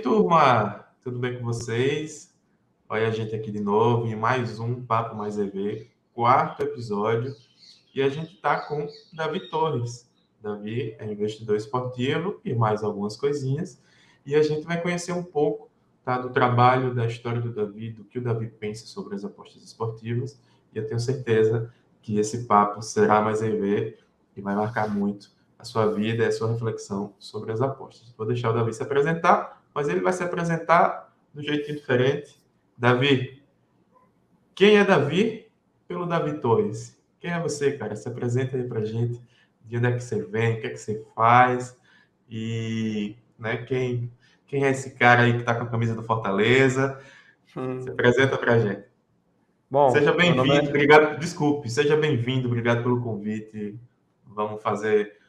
turma? Tudo bem com vocês? Olha a gente aqui de novo em mais um Papo Mais EV, quarto episódio, e a gente está com Davi Torres. Davi é investidor esportivo e mais algumas coisinhas, e a gente vai conhecer um pouco, tá, do trabalho, da história do Davi, do que o Davi pensa sobre as apostas esportivas, e eu tenho certeza que esse papo será mais EV e vai marcar muito a sua vida e a sua reflexão sobre as apostas. Vou deixar o Davi se apresentar, mas ele vai se apresentar de um jeitinho diferente. Davi, quem é Davi pelo Davi Torres? Quem é você, cara? Se apresenta aí pra gente. De onde é que você vem? O que é que você faz? E, né, quem é esse cara aí que tá com a camisa do Fortaleza? Se apresenta pra gente. Seja Bom, meu nome bem-vindo, é... obrigado. Desculpe, seja bem-vindo, obrigado pelo convite. Vamos fazer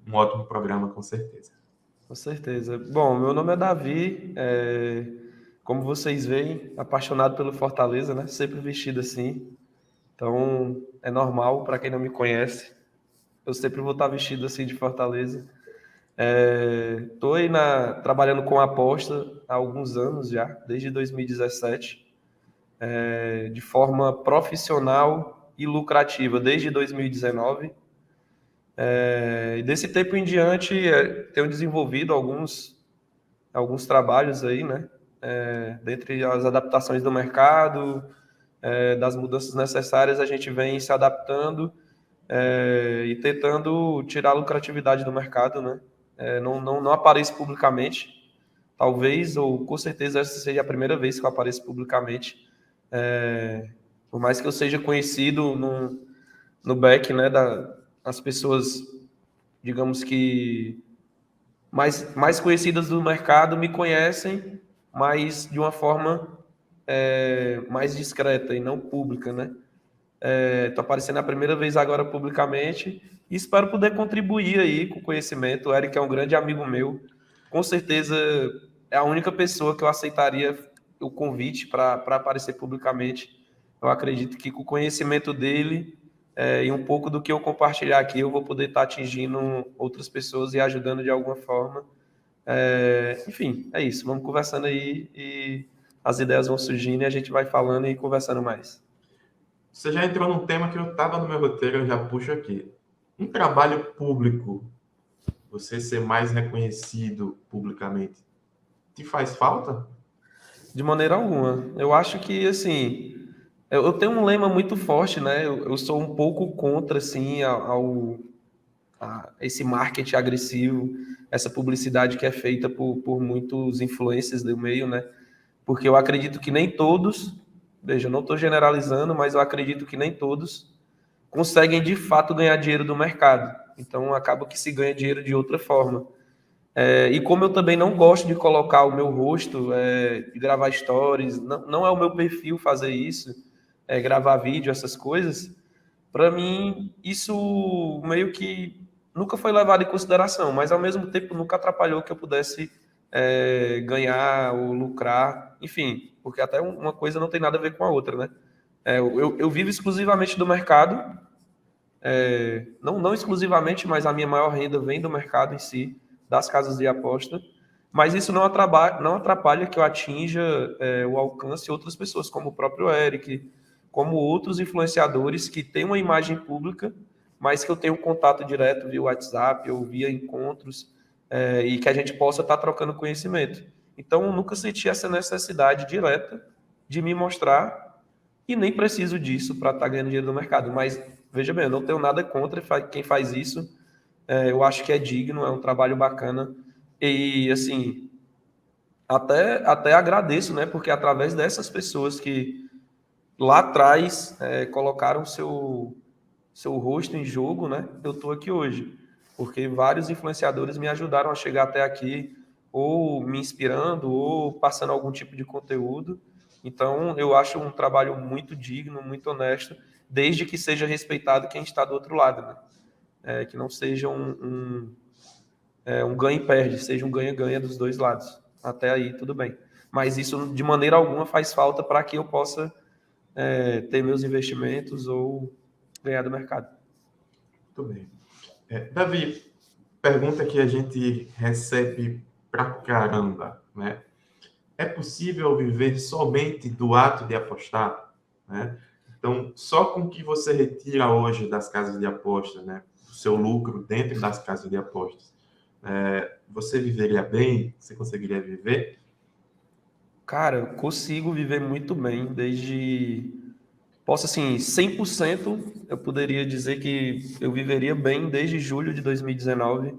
um ótimo programa, com certeza. Com certeza. Bom, meu nome é Davi, como vocês veem, apaixonado pelo Fortaleza, né? Sempre vestido assim. Então, é normal para quem não me conhece. Eu sempre vou estar vestido assim de Fortaleza. Estou aí trabalhando com aposta há alguns anos já, desde 2017, de forma profissional e lucrativa desde 2019. E desse tempo em diante, tenho desenvolvido alguns trabalhos aí, né? Dentre as adaptações do mercado, das mudanças necessárias, a gente vem se adaptando e tentando tirar a lucratividade do mercado, né? Não apareço publicamente, talvez, ou com certeza essa seja a primeira vez que eu apareço publicamente. Por mais que eu seja conhecido no back, né, as pessoas, digamos que mais conhecidas do mercado me conhecem, mas de uma forma mais discreta e não pública, né? Estou aparecendo a primeira vez agora publicamente e espero poder contribuir aí com o conhecimento. O Eric é um grande amigo meu, com certeza é a única pessoa que eu aceitaria o convite para aparecer publicamente. Eu acredito que com o conhecimento dele e um pouco do que eu compartilhar aqui, eu vou poder estar atingindo outras pessoas e ajudando de alguma forma. Enfim, é isso. Vamos conversando aí e as ideias vão surgindo e a gente vai falando e conversando mais. Você já entrou num tema que eu estava no meu roteiro, eu já puxo aqui. Um trabalho público, você ser mais reconhecido publicamente, te faz falta? De maneira alguma. Eu acho que, assim, eu tenho um lema muito forte, né? Eu sou um pouco contra, assim, a esse marketing agressivo, essa publicidade que é feita por muitos influencers do meio, né? Porque eu acredito que nem todos, veja, eu não estou generalizando, mas eu acredito que nem todos conseguem de fato ganhar dinheiro do mercado. Então acaba que se ganha dinheiro de outra forma. E como eu também não gosto de colocar o meu rosto, de gravar stories, não é o meu perfil fazer isso, gravar vídeo, essas coisas, para mim isso meio que nunca foi levado em consideração, mas ao mesmo tempo nunca atrapalhou que eu pudesse ganhar ou lucrar, enfim, porque até uma coisa não tem nada a ver com a outra, né? Eu vivo exclusivamente do mercado, não exclusivamente, mas a minha maior renda vem do mercado em si, das casas de aposta, mas isso não atrapalha que eu atinja o alcance de outras pessoas, como o próprio Eric, como outros influenciadores que têm uma imagem pública, mas que eu tenho contato direto via WhatsApp ou via encontros, e que a gente possa estar trocando conhecimento. Então, eu nunca senti essa necessidade direta de me mostrar e nem preciso disso para estar ganhando dinheiro no mercado. Mas, veja bem, eu não tenho nada contra quem faz isso. Eu acho que é digno, é um trabalho bacana. E, assim, até agradeço, né? Porque através dessas pessoas que lá atrás colocaram seu rosto em jogo, né? Eu estou aqui hoje. Porque vários influenciadores me ajudaram a chegar até aqui, ou me inspirando, ou passando algum tipo de conteúdo. Então, eu acho um trabalho muito digno, muito honesto, desde que seja respeitado quem está do outro lado, né? Que não seja um ganha e perde, seja um ganha-ganha dos dois lados. Até aí, tudo bem. Mas isso, de maneira alguma, faz falta para que eu possa ter meus investimentos ou ganhar do mercado. Muito bem. Davi, pergunta que a gente recebe pra caramba, né? é possível viver somente do ato de apostar, né? Então, só com o que você retira hoje das casas de apostas, né, o seu lucro dentro das casas de apostas, você viveria bem? Você conseguiria viver? Cara, eu consigo viver muito bem, posso assim, 100% eu poderia dizer que eu viveria bem desde julho de 2019.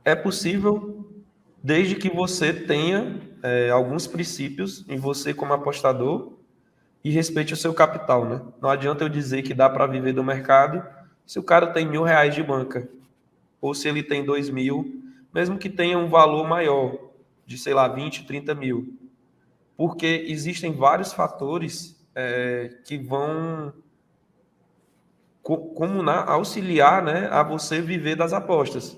É possível desde que você tenha alguns princípios em você como apostador e respeite o seu capital, né? Não adianta eu dizer que dá para viver do mercado se o cara tem R$ 1.000 de banca, ou se ele tem 2.000, mesmo que tenha um valor maior, de, sei lá, 20, 30 mil. Porque existem vários fatores que vão auxiliar, né, a você viver das apostas.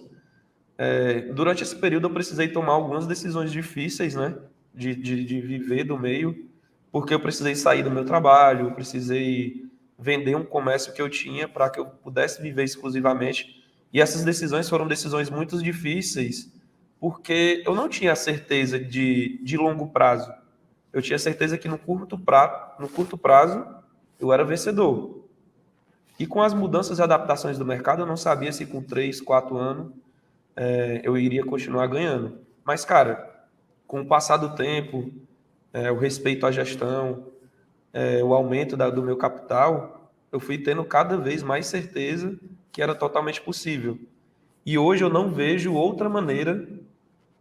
Durante esse período eu precisei tomar algumas decisões difíceis, né, de viver do meio, porque eu precisei sair do meu trabalho, eu precisei vender um comércio que eu tinha para que eu pudesse viver exclusivamente. E essas decisões foram decisões muito difíceis, porque eu não tinha certeza de longo prazo. Eu tinha certeza que no curto prazo eu era vencedor. E com as mudanças e adaptações do mercado, eu não sabia se com 3, 4 anos eu iria continuar ganhando. Mas, cara, com o passar do tempo, o respeito à gestão, o aumento do meu capital, eu fui tendo cada vez mais certeza que era totalmente possível. E hoje eu não vejo outra maneira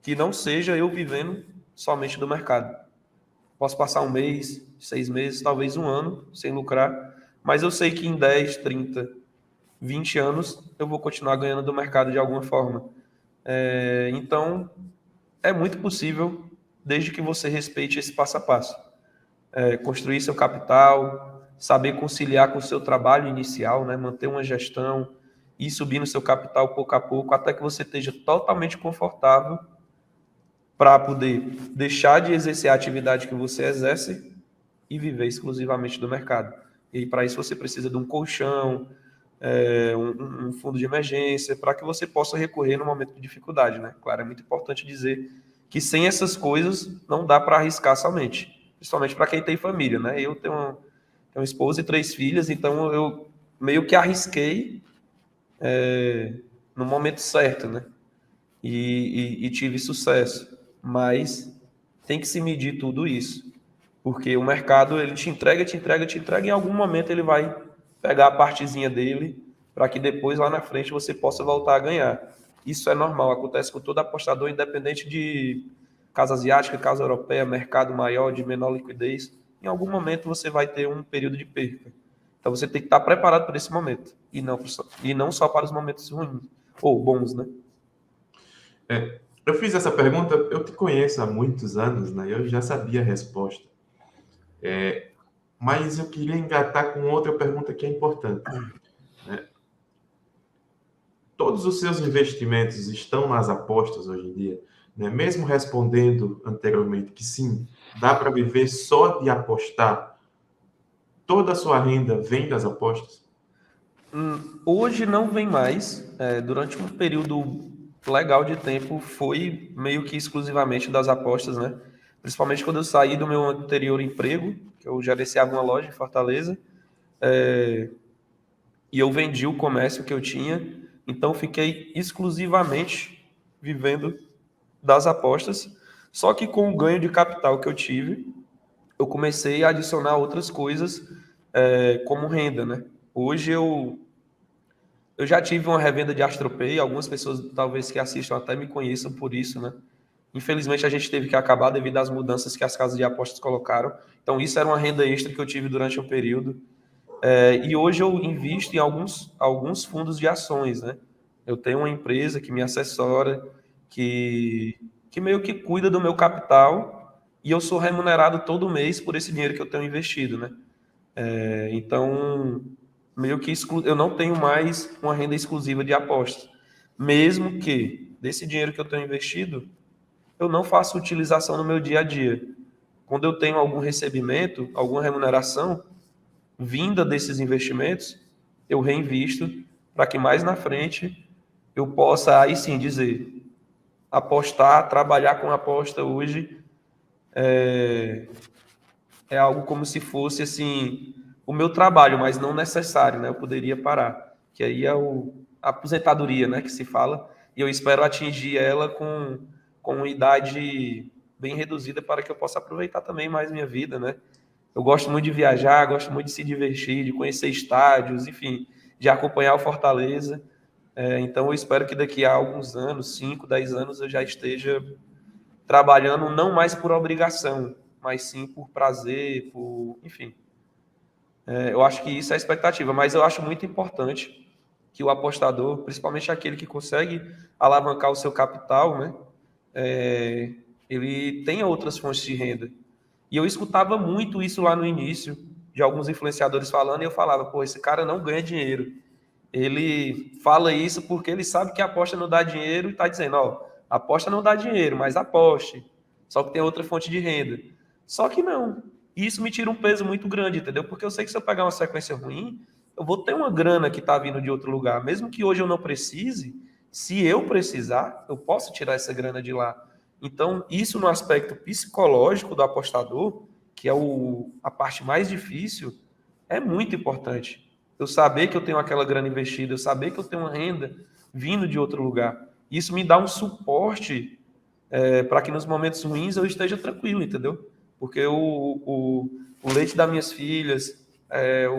que não seja eu vivendo somente do mercado. Posso passar um mês, 6 meses, talvez um ano sem lucrar, mas eu sei que em 10, 30, 20 anos eu vou continuar ganhando do mercado de alguma forma. Então, é muito possível, desde que você respeite esse passo a passo. Construir seu capital, saber conciliar com o seu trabalho inicial, né? Manter uma gestão, ir subindo seu capital pouco a pouco, até que você esteja totalmente confortável para poder deixar de exercer a atividade que você exerce e viver exclusivamente do mercado. E para isso você precisa de um colchão, um fundo de emergência, para que você possa recorrer no momento de dificuldade, né? Claro, é muito importante dizer que sem essas coisas não dá para arriscar somente, principalmente para quem tem família, né? Eu tenho uma esposa e 3 filhas, então eu meio que arrisquei no momento certo, né? E tive sucesso, mas tem que se medir tudo isso, porque o mercado ele te entrega, te entrega, te entrega, e em algum momento ele vai pegar a partezinha dele para que depois lá na frente você possa voltar a ganhar. Isso é normal, acontece com todo apostador, independente de casa asiática, casa europeia, mercado maior, de menor liquidez. Em algum momento você vai ter um período de perca. Então você tem que estar preparado para esse momento e não só para os momentos ruins ou bons, né? Eu fiz essa pergunta, eu te conheço há muitos anos, né? Eu já sabia a resposta. Mas eu queria engatar com outra pergunta que é importante. Todos os seus investimentos estão nas apostas hoje em dia, né? Mesmo respondendo anteriormente que sim, dá para viver só de apostar, toda a sua renda vem das apostas? Hoje não vem mais. Durante um período legal de tempo foi meio que exclusivamente das apostas, né? Principalmente quando eu saí do meu anterior emprego, que eu gerenciava uma loja em Fortaleza, e eu vendi o comércio que eu tinha, então fiquei exclusivamente vivendo das apostas. Só que com o ganho de capital que eu tive, eu comecei a adicionar outras coisas como renda, né? Hoje eu já tive uma revenda de AstroPay, algumas pessoas talvez que assistam até me conheçam por isso, né? Infelizmente a gente teve que acabar devido às mudanças que as casas de apostas colocaram. Então isso era uma renda extra que eu tive durante um período. E hoje eu invisto em alguns fundos de ações, né? Eu tenho uma empresa que me assessora, que meio que cuida do meu capital e eu sou remunerado todo mês por esse dinheiro que eu tenho investido, né? Então, meio que eu não tenho mais uma renda exclusiva de apostas. Mesmo que desse dinheiro que eu tenho investido, eu não faço utilização no meu dia a dia. Quando eu tenho algum recebimento, alguma remuneração vinda desses investimentos, eu reinvisto para que mais na frente eu possa aí sim dizer: apostar, trabalhar com aposta hoje é algo como se fosse assim o meu trabalho, mas não necessário, né? Eu poderia parar, que aí é a aposentadoria, né? Que se fala, e eu espero atingir ela com uma idade bem reduzida para que eu possa aproveitar também mais minha vida, né? Eu gosto muito de viajar, gosto muito de se divertir, de conhecer estádios, enfim, de acompanhar o Fortaleza. Então eu espero que daqui a alguns anos, 5, 10 anos, eu já esteja trabalhando não mais por obrigação, mas sim por prazer, por, enfim. Eu acho que isso é a expectativa, mas eu acho muito importante que o apostador, principalmente aquele que consegue alavancar o seu capital, né, ele tenha outras fontes de renda. E eu escutava muito isso lá no início, de alguns influenciadores falando, e eu falava, pô, esse cara não ganha dinheiro. Ele fala isso porque ele sabe que a aposta não dá dinheiro e está dizendo, ó, a aposta não dá dinheiro, mas aposte. Só que tem outra fonte de renda. Só que não. E isso me tira um peso muito grande, entendeu? Porque eu sei que se eu pegar uma sequência ruim, eu vou ter uma grana que está vindo de outro lugar. Mesmo que hoje eu não precise, se eu precisar, eu posso tirar essa grana de lá. Então, isso no aspecto psicológico do apostador, que é a parte mais difícil, é muito importante. Eu saber que eu tenho aquela grana investida, eu saber que eu tenho uma renda vindo de outro lugar. Isso me dá um suporte para que nos momentos ruins eu esteja tranquilo, entendeu? Porque o leite das minhas filhas,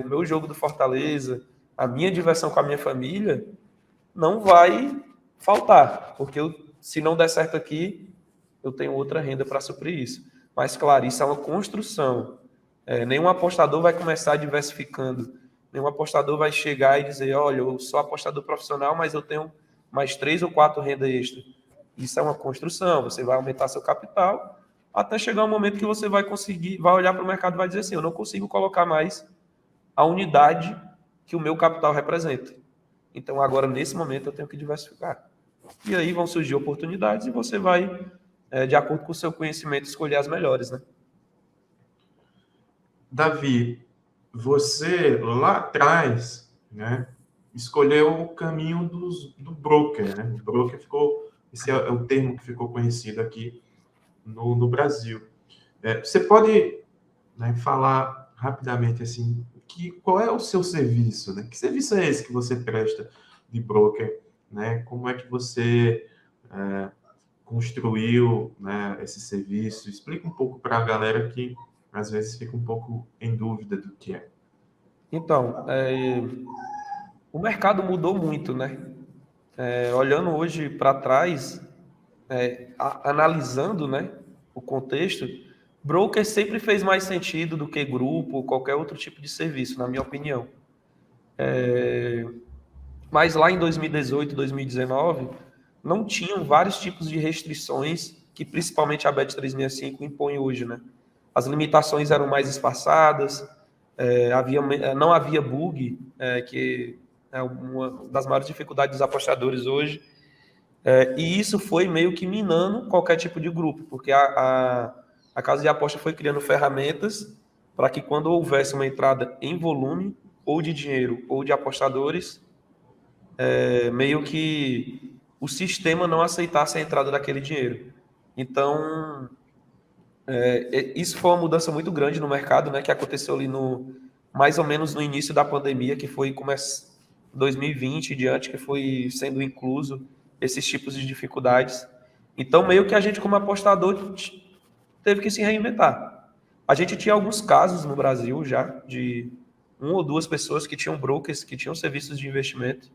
o meu jogo do Fortaleza, a minha diversão com a minha família, não vai faltar. Porque se não der certo aqui, eu tenho outra renda para suprir isso. Mas, claro, isso é uma construção. Nenhum apostador vai começar diversificando. Nenhum apostador vai chegar e dizer, olha, eu sou apostador profissional, mas eu tenho mais 3 ou 4 renda extra. Isso é uma construção. Você vai aumentar seu capital até chegar um momento que você vai conseguir, vai olhar para o mercado e vai dizer assim, eu não consigo colocar mais a unidade que o meu capital representa. Então, agora, nesse momento, eu tenho que diversificar. E aí vão surgir oportunidades e você vai, de acordo com o seu conhecimento, escolher as melhores, né? Davi, você lá atrás, né, escolheu o caminho do broker, né? O broker ficou, esse é o termo que ficou conhecido aqui no Brasil. Você pode, né, falar rapidamente assim, qual é o seu serviço, né? Que serviço é esse que você presta de broker, né? Como é que você construiu, né, esse serviço? Explica um pouco para a galera que às vezes fica um pouco em dúvida do que é. Então, o mercado mudou muito, né? Olhando hoje para trás, analisando, né, o contexto, broker sempre fez mais sentido do que grupo ou qualquer outro tipo de serviço, na minha opinião. Mas lá em 2018, 2019, não tinham vários tipos de restrições que principalmente a Bet365 impõe hoje, né? As limitações eram mais espaçadas, não havia bug, que é uma das maiores dificuldades dos apostadores hoje. E isso foi meio que minando qualquer tipo de grupo, porque a casa de aposta foi criando ferramentas para que quando houvesse uma entrada em volume, ou de dinheiro, ou de apostadores, meio que o sistema não aceitasse a entrada daquele dinheiro. Então, isso foi uma mudança muito grande no mercado, né, que aconteceu ali mais ou menos no início da pandemia, que foi 2020 e diante, que foi sendo incluso esses tipos de dificuldades. Então, meio que a gente, como apostador, teve que se reinventar. A gente tinha alguns casos no Brasil já, de 1 ou 2 pessoas que tinham brokers, que tinham serviços de investimento,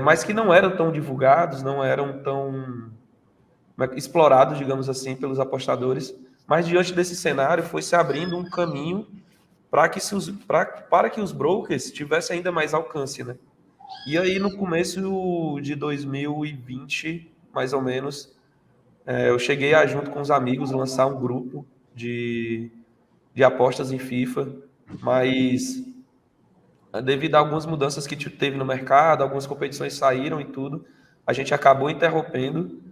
mas que não eram tão divulgados, não eram tão explorados, digamos assim, pelos apostadores. Mas diante desse cenário, foi se abrindo um caminho para que os brokers tivessem ainda mais alcance, né? E aí, no começo de 2020, mais ou menos, eu cheguei a, junto com os amigos, lançar um grupo de apostas em FIFA, mas devido a algumas mudanças que teve no mercado, algumas competições saíram e tudo, a gente acabou interrompendo.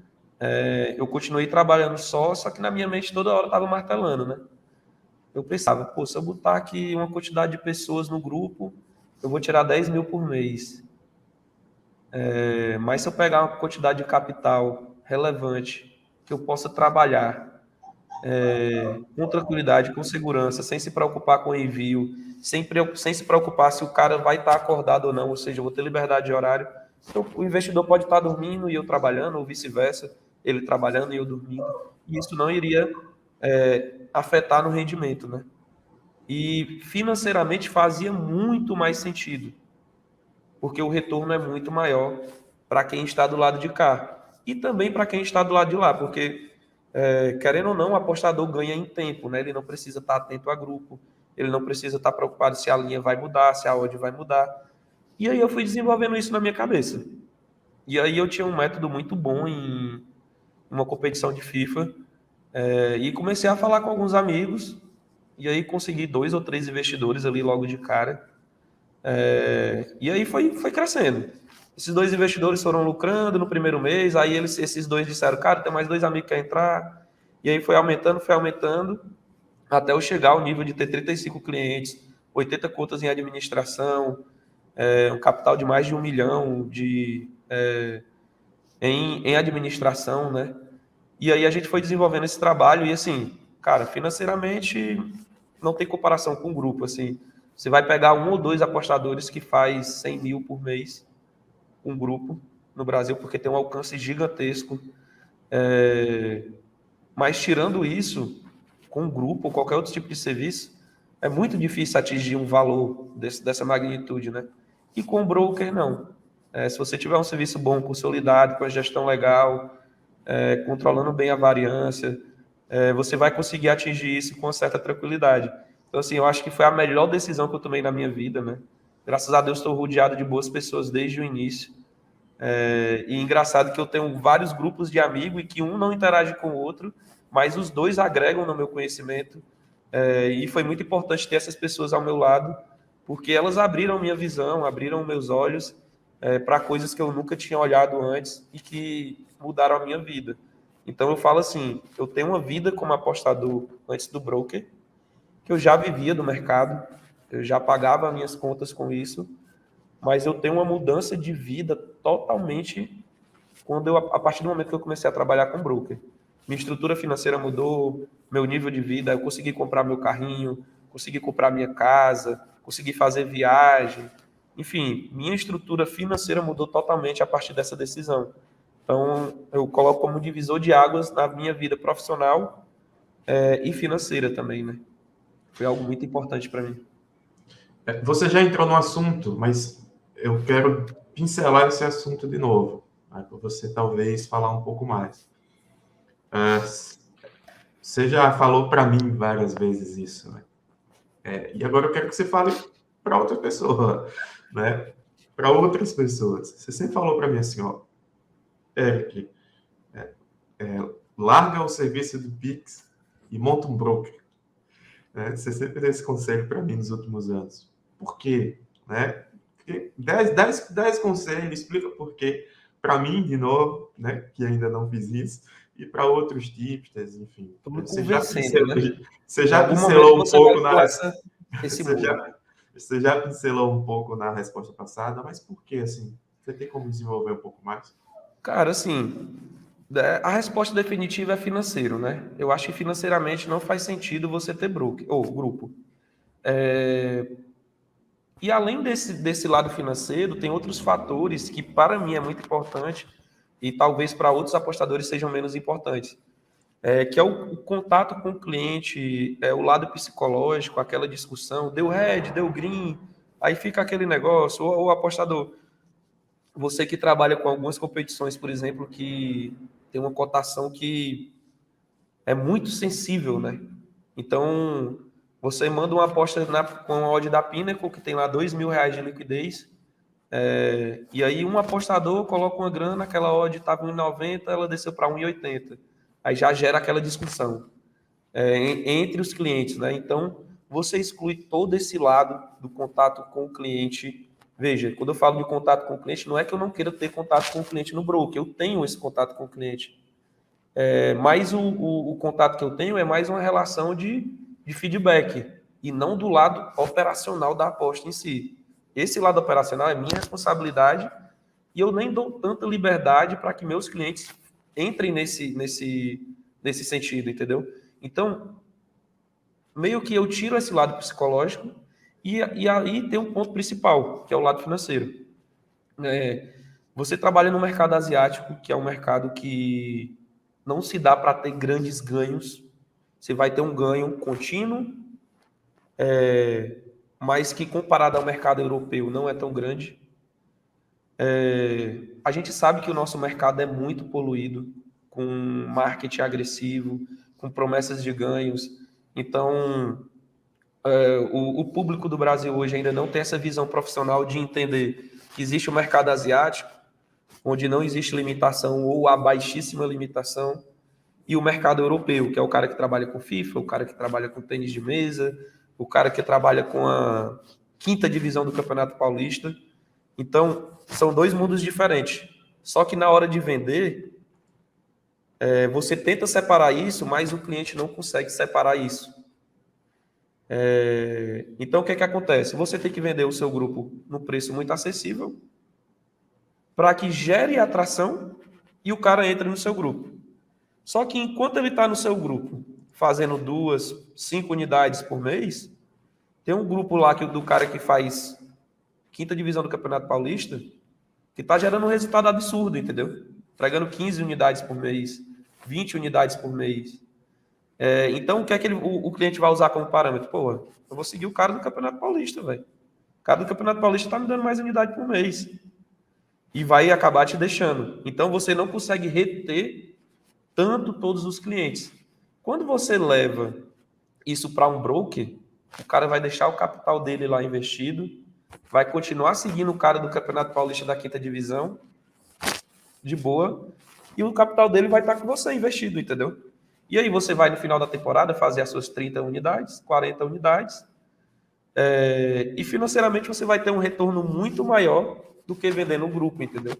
Eu continuei trabalhando só que na minha mente toda hora estava martelando, né? Eu pensava, pô, se eu botar aqui uma quantidade de pessoas no grupo, eu vou tirar 10 mil por mês. Mas se eu pegar uma quantidade de capital relevante, que eu possa trabalhar com tranquilidade, com segurança, sem se preocupar com o envio, sem se preocupar se o cara vai estar acordado ou não, ou seja, eu vou ter liberdade de horário. Então, o investidor pode estar dormindo e eu trabalhando, ou vice-versa, ele trabalhando e eu dormindo, e isso não iria afetar no rendimento, né? E financeiramente fazia muito mais sentido, porque o retorno é muito maior para quem está do lado de cá e também para quem está do lado de lá, porque querendo ou não, o apostador ganha em tempo, né? Ele não precisa estar atento a grupo, ele não precisa estar preocupado se a linha vai mudar, se a odd vai mudar. E aí eu fui desenvolvendo isso na minha cabeça. E aí eu tinha um método muito bom em uma competição de FIFA, e comecei a falar com alguns amigos, e aí consegui 2 ou 3 investidores ali logo de cara. E aí foi crescendo. Esses 2 investidores foram lucrando no primeiro mês, aí esses 2 disseram, cara, tem mais 2 amigos que querem entrar, e aí foi aumentando, até eu chegar ao nível de ter 35 clientes, 80 contas em administração, um capital de mais de 1 milhão em administração, né? E aí a gente foi desenvolvendo esse trabalho e assim, cara, financeiramente não tem comparação com o grupo, assim. Você vai pegar 1 ou 2 apostadores que faz 100 mil por mês, um grupo no Brasil, porque tem um alcance gigantesco. Mas tirando isso, com um grupo ou qualquer outro tipo de serviço, é muito difícil atingir um valor dessa magnitude, né? E com o broker, não. Se você tiver um serviço bom, consolidado, com a gestão legal, controlando bem a variância, você vai conseguir atingir isso com uma certa tranquilidade. Então, assim, eu acho que foi a melhor decisão que eu tomei na minha vida, né? Graças a Deus estou rodeado de boas pessoas desde o início. E engraçado que eu tenho vários grupos de amigos e que um não interage com o outro, mas os 2 agregam no meu conhecimento. E foi muito importante ter essas pessoas ao meu lado, porque elas abriram minha visão, abriram meus olhos para coisas que eu nunca tinha olhado antes e que mudaram a minha vida. Então eu falo assim, eu tenho uma vida como apostador antes do broker, que eu já vivia do mercado, eu já pagava minhas contas com isso, mas eu tenho uma mudança de vida totalmente a partir do momento que eu comecei a trabalhar com broker. Minha estrutura financeira mudou, meu nível de vida, eu consegui comprar meu carrinho, consegui comprar minha casa, consegui fazer viagem. Enfim, minha estrutura financeira mudou totalmente a partir dessa decisão. Então, eu coloco como divisor de águas na minha vida profissional e financeira também, né? Foi algo muito importante para mim. Você já entrou no assunto, mas eu quero pincelar esse assunto de novo, né, para você talvez falar um pouco mais. Você já falou para mim várias vezes isso, né? E agora eu quero que você fale para outra pessoa, né? Para outras pessoas. Você sempre falou para mim assim, ó, Eric, larga o serviço do Pix e monta um broker. Né? Você sempre deu esse conselho para mim nos últimos anos. Por quê? Né? 10 conselhos, explica por quê. Para mim, de novo, né, que ainda não fiz isso, e para outros tipsters, enfim. Estou me Você já convencendo, pincelou, né? você Em já algum momento pincelou um você vai pouco pular esse você muro. você já pincelou um pouco na resposta passada, mas por que assim? Você tem como desenvolver um pouco mais? Cara, assim, a resposta definitiva é financeiro, né? Eu acho que financeiramente não faz sentido você ter broker ou grupo. E além desse lado financeiro, tem outros fatores que para mim é muito importante e talvez para outros apostadores sejam menos importantes. Que é o contato com o cliente, o lado psicológico, aquela discussão, deu red, deu green, aí fica aquele negócio, ou o apostador, você que trabalha com algumas competições, por exemplo, que tem uma cotação que é muito sensível, né? Então, você manda uma aposta com a odd da Pinnacle, que tem lá R$ 2.000 de liquidez, e aí um apostador coloca uma grana, aquela odd estava em 1,90, ela desceu para 1,80. Aí já gera aquela discussão entre os clientes, né? Então, você exclui todo esse lado do contato com o cliente. Veja, quando eu falo de contato com o cliente, não é que eu não queira ter contato com o cliente no broker, eu tenho esse contato com o cliente. Mas o contato que eu tenho é mais uma relação de feedback, e não do lado operacional da aposta em si. Esse lado operacional é minha responsabilidade, e eu nem dou tanta liberdade para que meus clientes entrem nesse sentido, entendeu? Então, meio que eu tiro esse lado psicológico e aí tem um ponto principal, que é o lado financeiro. Você trabalha no mercado asiático, que é um mercado que não se dá para ter grandes ganhos. Você vai ter um ganho contínuo, mas que comparado ao mercado europeu não é tão grande. A gente sabe que o nosso mercado é muito poluído, com marketing agressivo, com promessas de ganhos. Então, o público do Brasil hoje ainda não tem essa visão profissional de entender que existe o mercado asiático, onde não existe limitação ou a baixíssima limitação, e o mercado europeu, que é o cara que trabalha com FIFA, o cara que trabalha com tênis de mesa, o cara que trabalha com a quinta divisão do Campeonato Paulista. Então, são dois mundos diferentes. Só que na hora de vender, você tenta separar isso, mas o cliente não consegue separar isso. Então, o que é que acontece? Você tem que vender o seu grupo no preço muito acessível para que gere atração e o cara entre no seu grupo. Só que enquanto ele está no seu grupo, fazendo 2, 5 unidades por mês, tem um grupo lá do cara que faz quinta divisão do Campeonato Paulista que está gerando um resultado absurdo, entendeu? Entregando 15 unidades por mês, 20 unidades por mês. Então, o que é que o cliente vai usar como parâmetro? Pô, eu vou seguir o cara do Campeonato Paulista, velho. O cara do Campeonato Paulista está me dando mais unidade por mês. E vai acabar te deixando. Então, você não consegue reter tanto todos os clientes. Quando você leva isso para um broker, o cara vai deixar o capital dele lá investido, vai continuar seguindo o cara do Campeonato Paulista da quinta divisão, de boa, e o capital dele vai estar com você investido, entendeu? E aí você vai no final da temporada fazer as suas 30 unidades, 40 unidades, e financeiramente você vai ter um retorno muito maior do que vender no grupo, entendeu?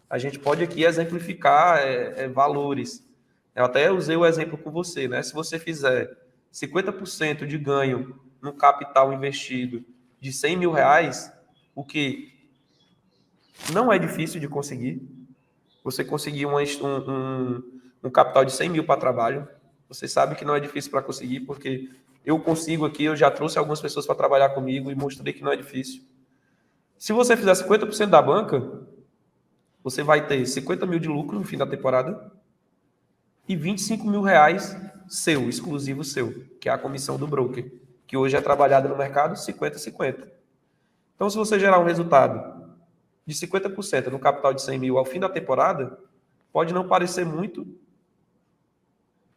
A gente pode aqui exemplificar valores. Eu até usei o exemplo com você, né? Se você fizer 50% de ganho no capital investido de R$100 mil, o que não é difícil de conseguir, você conseguir um capital de 100 mil para trabalho, você sabe que não é difícil para conseguir, porque eu consigo aqui, eu já trouxe algumas pessoas para trabalhar comigo e mostrei que não é difícil. Se você fizer 50% da banca, você vai ter 50 mil de lucro no fim da temporada e R$25 mil seu, exclusivo seu, que é a comissão do broker, que hoje é trabalhada no mercado 50-50. Então, se você gerar um resultado de 50% no capital de 100 mil ao fim da temporada, pode não parecer muito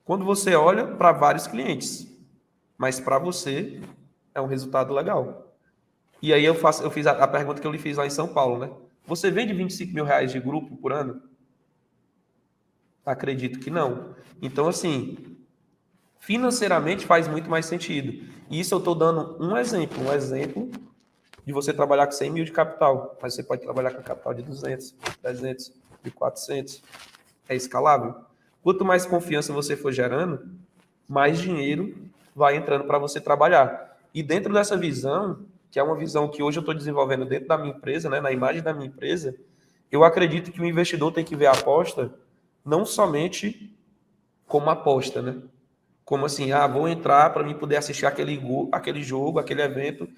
quando você olha para vários clientes, mas para você é um resultado legal. E aí eu fiz a pergunta que eu lhe fiz lá em São Paulo, né? Você vende R$25 mil de grupo por ano? Acredito que não. Então, assim, financeiramente faz muito mais sentido. E isso eu estou dando um exemplo de você trabalhar com 100 mil de capital, mas você pode trabalhar com capital de 200, 300, de 400. É escalável. Quanto mais confiança você for gerando, mais dinheiro vai entrando para você trabalhar. E dentro dessa visão, que é uma visão que hoje eu estou desenvolvendo dentro da minha empresa, né, na imagem da minha empresa, eu acredito que o investidor tem que ver a aposta não somente como aposta, né? Como assim, vou entrar para mim poder assistir aquele jogo, aquele evento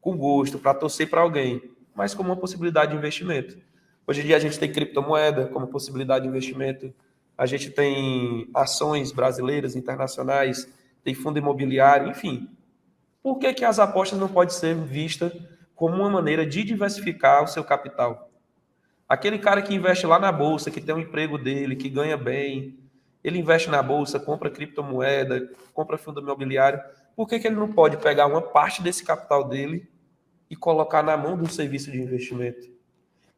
com gosto, para torcer para alguém, mas como uma possibilidade de investimento. Hoje em dia a gente tem criptomoeda como possibilidade de investimento, a gente tem ações brasileiras, internacionais, tem fundo imobiliário, enfim. Por que as apostas não podem ser vistas como uma maneira de diversificar o seu capital? Aquele cara que investe lá na bolsa, que tem um emprego dele, que ganha bem, ele investe na bolsa, compra criptomoeda, compra fundo imobiliário, por que ele não pode pegar uma parte desse capital dele e colocar na mão de um serviço de investimento?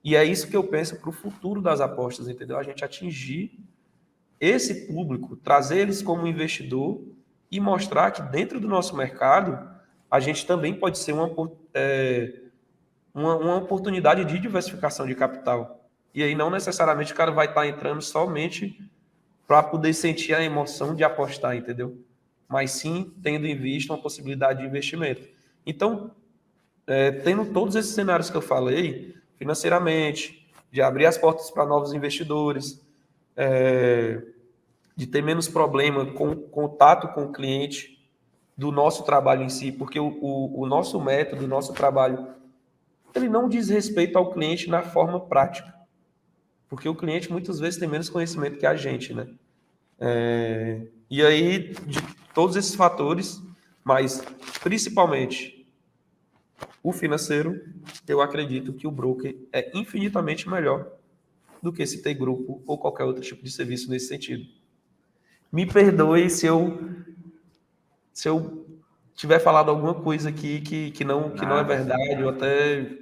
E é isso que eu penso para o futuro das apostas, entendeu? A gente atingir esse público, trazer eles como investidor e mostrar que dentro do nosso mercado a gente também pode ser uma oportunidade de diversificação de capital. E aí não necessariamente o cara vai estar entrando somente para poder sentir a emoção de apostar, entendeu? Mas sim tendo em vista uma possibilidade de investimento. Então, tendo todos esses cenários que eu falei, financeiramente, de abrir as portas para novos investidores, de ter menos problema com contato com o cliente, do nosso trabalho em si, porque o nosso método, o nosso trabalho, ele não diz respeito ao cliente na forma prática, porque o cliente muitas vezes tem menos conhecimento que a gente, né? E aí, de todos esses fatores, mas principalmente o financeiro, eu acredito que o broker é infinitamente melhor do que se ter grupo ou qualquer outro tipo de serviço nesse sentido. Me perdoe se eu tiver falado alguma coisa aqui que não é Nada. verdade, ou até,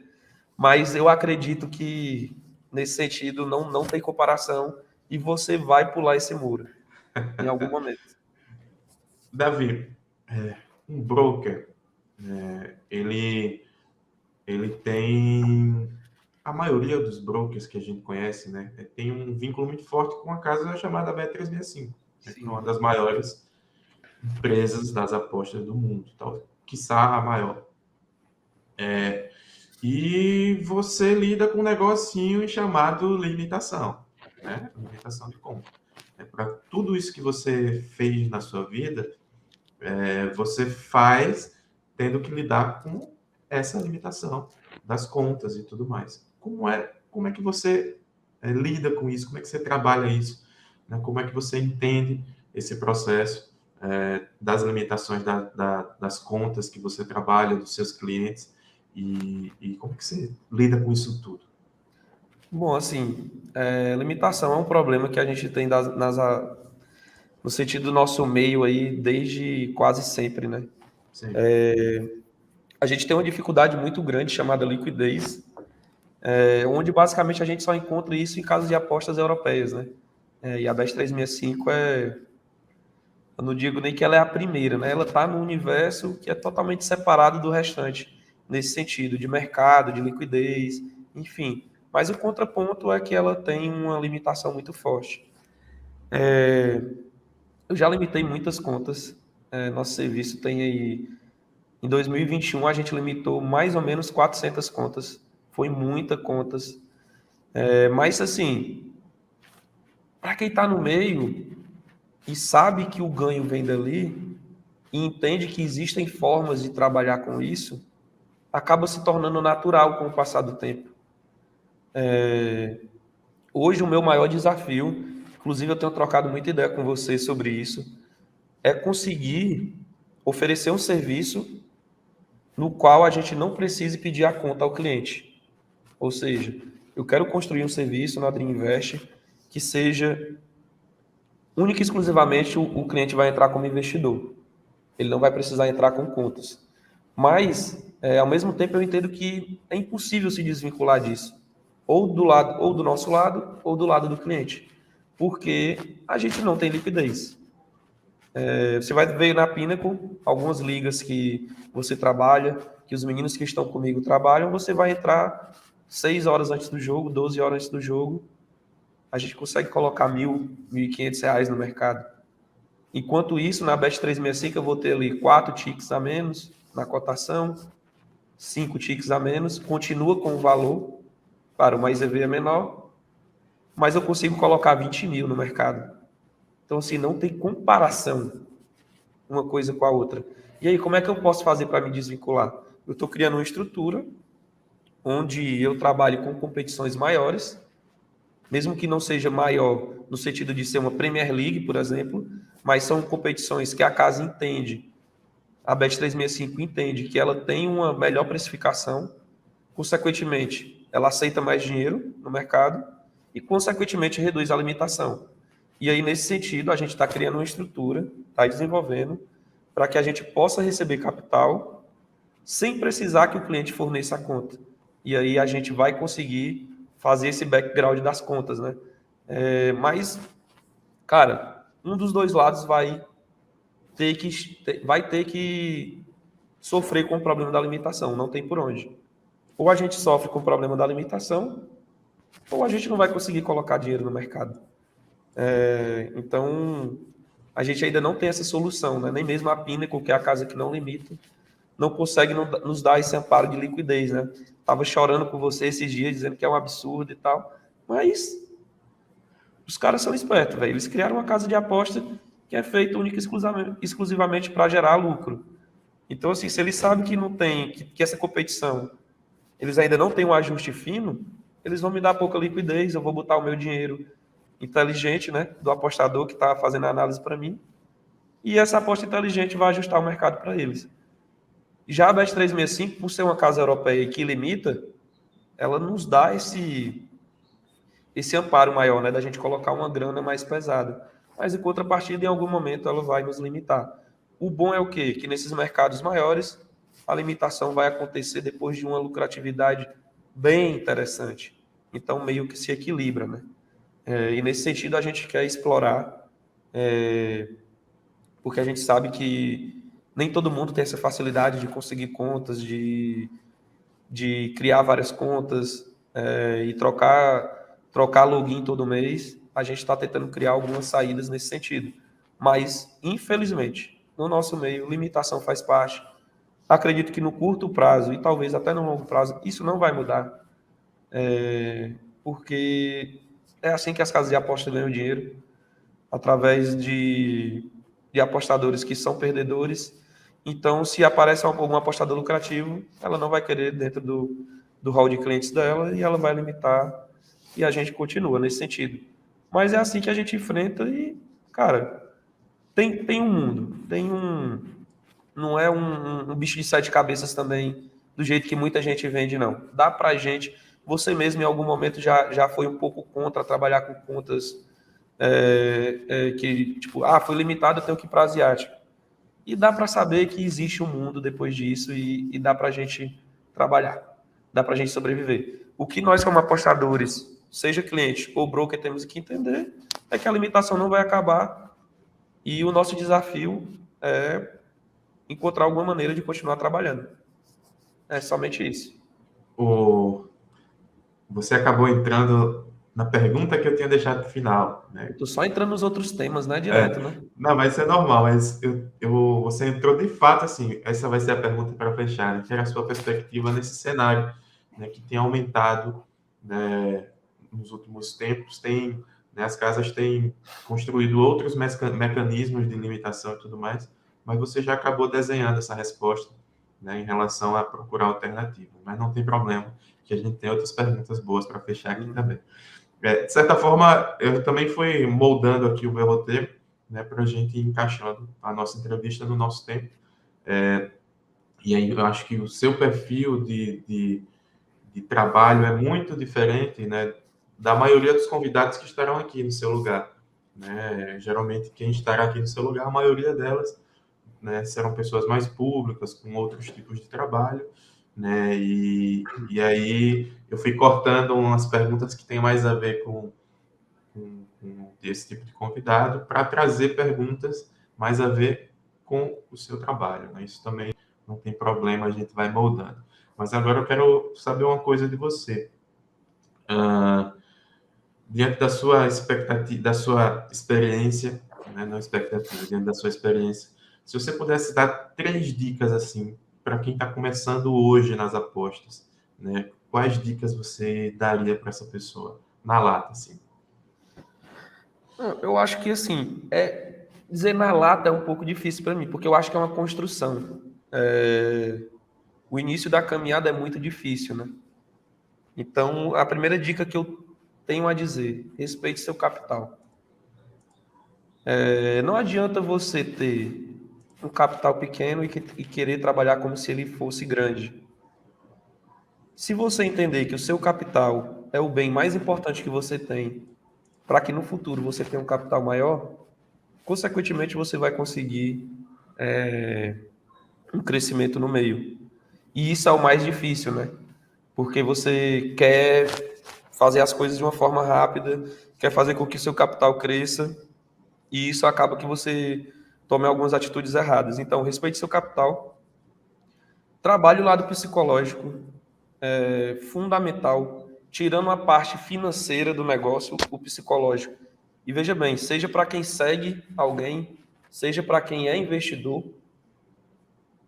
mas eu acredito que nesse sentido não tem comparação e você vai pular esse muro em algum momento. Davi, um broker, ele tem a maioria dos brokers que a gente conhece, né, tem um vínculo muito forte com a casa chamada Bet365, né, que é uma Sim. das maiores empresas das apostas do mundo, tal, quiçá a maior. E você lida com um negocinho chamado limitação, né? Limitação de conta. Para tudo isso que você fez na sua vida, você faz tendo que lidar com essa limitação das contas e tudo mais. Como é que você lida com isso? Como é que você trabalha isso? Né? Como é que você entende esse processo das limitações das contas que você trabalha, dos seus clientes? E como que você lida com isso tudo? Bom, assim, limitação é um problema que a gente tem no sentido do nosso meio aí desde quase sempre, né? Sim. A gente tem uma dificuldade muito grande chamada liquidez, onde basicamente a gente só encontra isso em casas de apostas europeias, né? E a Bet365 eu não digo nem que ela é a primeira, né? Ela está no universo que é totalmente separado do restante, nesse sentido, de mercado, de liquidez, enfim. Mas o contraponto é que ela tem uma limitação muito forte. Eu já limitei muitas contas. Nosso serviço tem aí. Em 2021, a gente limitou mais ou menos 400 contas. Foi muita contas. Mas, assim, para quem está no meio e sabe que o ganho vem dali e entende que existem formas de trabalhar com isso, acaba se tornando natural com o passar do tempo. Hoje, o meu maior desafio, inclusive eu tenho trocado muita ideia com você sobre isso, é conseguir oferecer um serviço no qual a gente não precise pedir a conta ao cliente. Ou seja, eu quero construir um serviço na Dream Invest que seja única e exclusivamente o cliente vai entrar como investidor. Ele não vai precisar entrar com contas. Mas, ao mesmo tempo, eu entendo que é impossível se desvincular disso. Ou do nosso lado, ou do lado do cliente. Porque a gente não tem liquidez. Você vai ver na Pinnacle algumas ligas que você trabalha, que os meninos que estão comigo trabalham, você vai entrar 6 horas antes do jogo, 12 horas antes do jogo, a gente consegue colocar R$ 1.000, R$ 1.500 no mercado. Enquanto isso, na Bet365 eu vou ter ali 4 ticks a menos na cotação, 5 ticks a menos, continua com o valor, claro, o mais EV é menor, mas eu consigo colocar 20 mil no mercado. Então, assim, não tem comparação uma coisa com a outra. E aí, como é que eu posso fazer para me desvincular? Eu estou criando uma estrutura onde eu trabalho com competições maiores, mesmo que não seja maior no sentido de ser uma Premier League, por exemplo, mas são competições que a casa entende, a Bet365 entende que ela tem uma melhor precificação, consequentemente, ela aceita mais dinheiro no mercado e, consequentemente, reduz a limitação. E aí, nesse sentido, a gente está criando uma estrutura, está desenvolvendo, para que a gente possa receber capital sem precisar que o cliente forneça a conta. E aí a gente vai conseguir fazer esse background das contas, né? Mas, cara, um dos dois lados vai ter que sofrer com o problema da limitação, não tem por onde. Ou a gente sofre com o problema da limitação, ou a gente não vai conseguir colocar dinheiro no mercado. Então, a gente ainda não tem essa solução, né? Nem mesmo a Pinnacle, que é a casa que não limita, não consegue nos dar esse amparo de liquidez, né? Tava chorando com você esses dias, dizendo que é um absurdo e tal, mas Os caras são espertos, velho. Eles criaram uma casa de aposta que é feita única e exclusivamente para gerar lucro. Então, assim, se eles sabem que não tem, que essa competição, eles ainda não têm um ajuste fino, eles vão me dar pouca liquidez, eu vou botar o meu dinheiro inteligente, né, do apostador que está fazendo a análise para mim, e essa aposta inteligente vai ajustar o mercado para eles. Já a Bet365, por ser uma casa europeia que limita, ela nos dá esse amparo maior, né, da gente colocar uma grana mais pesada. Mas, em contrapartida, em algum momento, ela vai nos limitar. O bom é o quê? Que nesses mercados maiores, a limitação vai acontecer depois de uma lucratividade bem interessante. Então, meio que se equilibra, né? E nesse sentido, a gente quer explorar, porque a gente sabe que nem todo mundo tem essa facilidade de conseguir contas, de criar várias contas e trocar login todo mês. A gente está tentando criar algumas saídas nesse sentido. Mas, infelizmente, no nosso meio, limitação faz parte. Acredito que no curto prazo e talvez até no longo prazo, isso não vai mudar, porque é assim que as casas de aposta ganham dinheiro, através de apostadores que são perdedores. Então, se aparece algum apostador lucrativo, ela não vai querer dentro do hall de clientes dela e ela vai limitar e a gente continua nesse sentido. Mas é assim que a gente enfrenta e, cara, tem um mundo, não é um bicho de sete cabeças também, do jeito que muita gente vende, não. Dá pra gente, você mesmo em algum momento já foi um pouco contra trabalhar com contas que, tipo, foi limitado, eu tenho que ir para asiático. E dá para saber que existe um mundo depois disso e dá para a gente trabalhar, dá para a gente sobreviver. O que nós, como apostadores, seja cliente ou broker, temos que entender é que a limitação não vai acabar e o nosso desafio é encontrar alguma maneira de continuar trabalhando. É somente isso. Você acabou entrando na pergunta que eu tinha deixado no final, né? Eu tô só entrando nos outros temas, né? Direto, né? Não, mas isso é normal, mas você entrou de fato, assim, essa vai ser a pergunta para fechar, né? Que era a sua perspectiva nesse cenário, né, que tem aumentado, né, nos últimos tempos, né, as casas têm construído outros mecanismos de limitação e tudo mais, mas você já acabou desenhando essa resposta, né, em relação a procurar alternativa, mas não tem problema, que a gente tem outras perguntas boas para fechar aqui também. De certa forma, eu também fui moldando aqui o meu roteiro, né, para a gente ir encaixando a nossa entrevista no nosso tempo. E aí eu acho que o seu perfil de trabalho é muito diferente, né, da maioria dos convidados que estarão aqui no seu lugar. Né? Geralmente, quem estará aqui no seu lugar, a maioria delas, né, serão pessoas mais públicas, com outros tipos de trabalho, né? E aí eu fui cortando umas perguntas que têm mais a ver com esse tipo de convidado para trazer perguntas mais a ver com o seu trabalho, né? Isso também não tem problema, a gente vai moldando. Mas agora eu quero saber uma coisa de você. Diante da sua expectativa, da sua experiência, né? Não expectativa, diante da sua experiência, se você pudesse dar 3 dicas assim para quem está começando hoje nas apostas, né? Quais dicas você daria para essa pessoa na lata, assim? Eu acho que, assim, dizer na lata é um pouco difícil para mim, porque eu acho que é uma construção. O início da caminhada é muito difícil, né? Então, a primeira dica que eu tenho a dizer, respeite seu capital. Não adianta você ter um capital pequeno e querer trabalhar como se ele fosse grande. Se você entender que o seu capital é o bem mais importante que você tem, para que no futuro você tenha um capital maior, consequentemente você vai conseguir um crescimento no meio. E isso é o mais difícil, né? Porque você quer fazer as coisas de uma forma rápida, quer fazer com que o seu capital cresça, e isso acaba que você tome algumas atitudes erradas. Então, respeite seu capital, trabalhe o lado psicológico, fundamental, tirando a parte financeira do negócio, o psicológico. E veja bem, seja para quem segue alguém, seja para quem é investidor,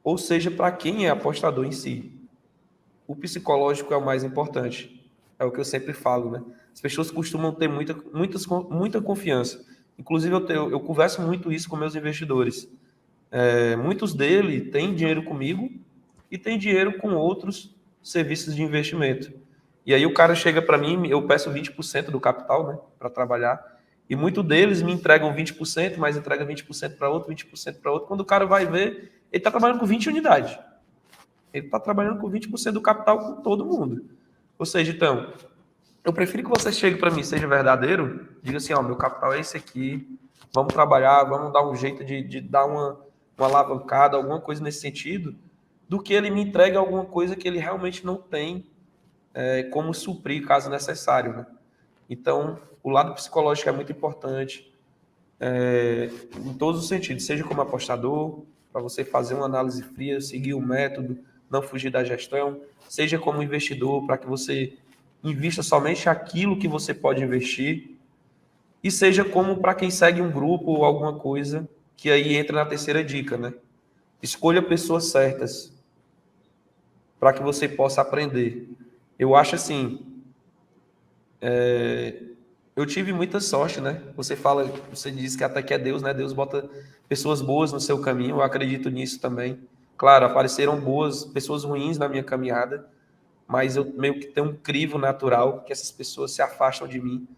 ou seja para quem é apostador em si. O psicológico é o mais importante. É o que eu sempre falo, né? As pessoas costumam ter muita confiança. Inclusive, eu converso muito isso com meus investidores. Muitos deles têm dinheiro comigo e têm dinheiro com outros serviços de investimento. E aí o cara chega para mim, eu peço 20% do capital, né, para trabalhar, e muitos deles me entregam 20%, mas entrega 20% para outro, 20% para outro. Quando o cara vai ver, ele está trabalhando com 20 unidades. Ele está trabalhando com 20% do capital com todo mundo. Ou seja, então, eu prefiro que você chegue para mim, seja verdadeiro, diga assim, ó, meu capital é esse aqui, vamos trabalhar, vamos dar um jeito de dar uma alavancada, alguma coisa nesse sentido, do que ele me entregue alguma coisa que ele realmente não tem como suprir, caso necessário, né? Então, o lado psicológico é muito importante, em todos os sentidos, seja como apostador, para você fazer uma análise fria, seguir o método, não fugir da gestão, seja como investidor, para que você invista somente aquilo que você pode investir, e seja como para quem segue um grupo ou alguma coisa, que aí entra na terceira dica, né? Escolha pessoas certas para que você possa aprender. Eu acho assim, eu tive muita sorte, né? Você diz que até que é Deus, né? Deus bota pessoas boas no seu caminho, eu acredito nisso também. Claro, apareceram pessoas ruins na minha caminhada, mas eu meio que tenho um crivo natural que essas pessoas se afastam de mim.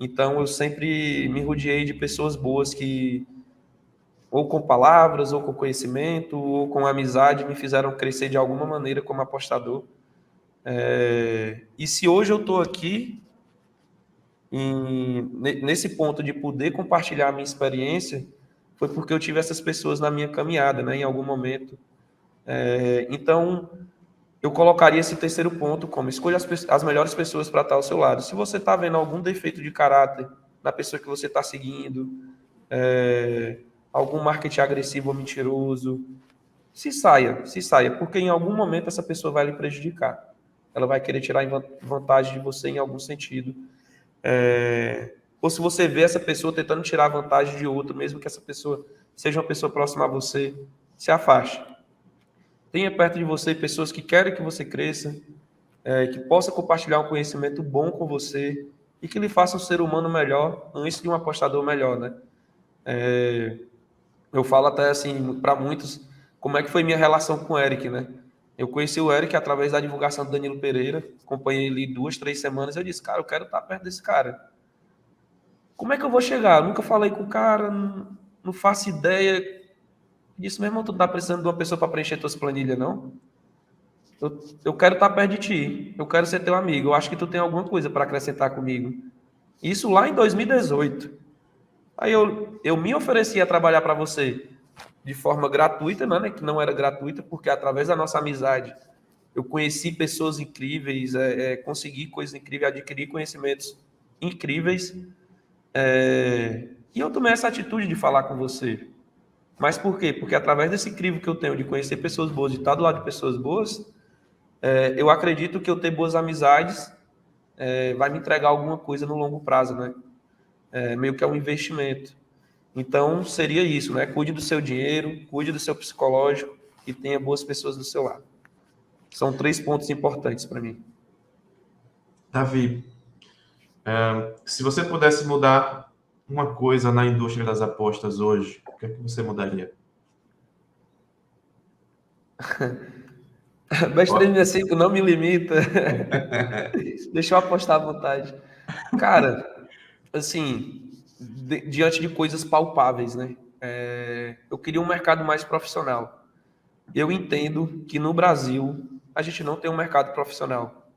Então eu sempre me rodeei de pessoas boas que, ou com palavras, ou com conhecimento, ou com amizade, me fizeram crescer de alguma maneira como apostador. E se hoje eu estou aqui, nesse ponto de poder compartilhar a minha experiência, foi porque eu tive essas pessoas na minha caminhada, né, em algum momento. Então, eu colocaria esse terceiro ponto como escolha as melhores pessoas para estar ao seu lado. Se você está vendo algum defeito de caráter na pessoa que você está seguindo, algum marketing agressivo ou mentiroso, se saia, porque em algum momento essa pessoa vai lhe prejudicar. Ela vai querer tirar vantagem de você em algum sentido. Ou se você vê essa pessoa tentando tirar vantagem de outro, mesmo que essa pessoa seja uma pessoa próxima a você, se afaste. Tenha perto de você pessoas que querem que você cresça, que possa compartilhar um conhecimento bom com você e que lhe faça um ser humano melhor antes de um apostador melhor, né? Eu falo até assim para muitos como é que foi minha relação com o Eric, né? Eu conheci o Eric através da divulgação do Danilo Pereira, acompanhei ele 2, 3 semanas, eu disse, cara, eu quero estar perto desse cara. Como é que eu vou chegar? Eu nunca falei com o cara, não faço ideia. Disse, meu irmão, tu não tá precisando de uma pessoa para preencher tuas planilhas, não? Eu quero estar perto de ti, eu quero ser teu amigo, eu acho que tu tem alguma coisa para acrescentar comigo. Isso lá em 2018. Aí eu me ofereci a trabalhar para você de forma gratuita, né, que não era gratuita, porque através da nossa amizade eu conheci pessoas incríveis, consegui coisas incríveis, adquiri conhecimentos incríveis, e eu tomei essa atitude de falar com você. Mas por quê? Porque através desse crivo que eu tenho de conhecer pessoas boas, de estar do lado de pessoas boas, eu acredito que eu ter boas amizades vai me entregar alguma coisa no longo prazo, né? Meio que é um investimento. Então, seria isso, né? Cuide do seu dinheiro, cuide do seu psicológico e tenha boas pessoas do seu lado. São 3 pontos importantes para mim. Davi, se você pudesse mudar uma coisa na indústria das apostas hoje, o que é que você mudaria? Bet 365 não me limita. Deixa eu apostar à vontade. Cara, assim, diante de coisas palpáveis, né? Eu queria um mercado mais profissional. Eu entendo que no Brasil a gente não tem um mercado profissional.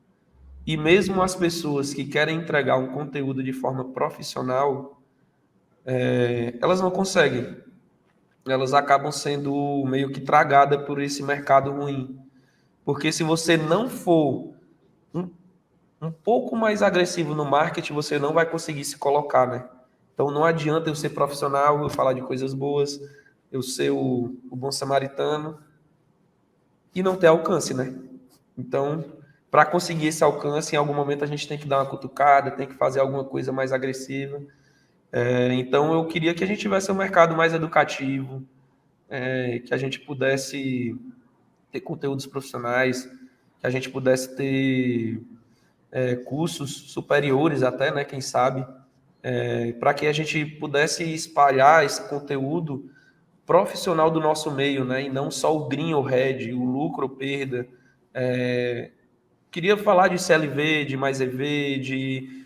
E mesmo as pessoas que querem entregar um conteúdo de forma profissional, elas não conseguem. Elas acabam sendo meio que tragadas por esse mercado ruim. Porque se você não for um, um pouco mais agressivo no marketing, você não vai conseguir se colocar, né? Então não adianta eu ser profissional, eu falar de coisas boas, eu ser o bom samaritano e não ter alcance, né? Então, para conseguir esse alcance, em algum momento a gente tem que dar uma cutucada, tem que fazer alguma coisa mais agressiva. Então, eu queria que a gente tivesse um mercado mais educativo, que a gente pudesse ter conteúdos profissionais, que a gente pudesse ter cursos superiores até, né, quem sabe, para que a gente pudesse espalhar esse conteúdo profissional do nosso meio, né, e não só o green ou red, o lucro ou perda. Queria falar de CLV, de mais EV, de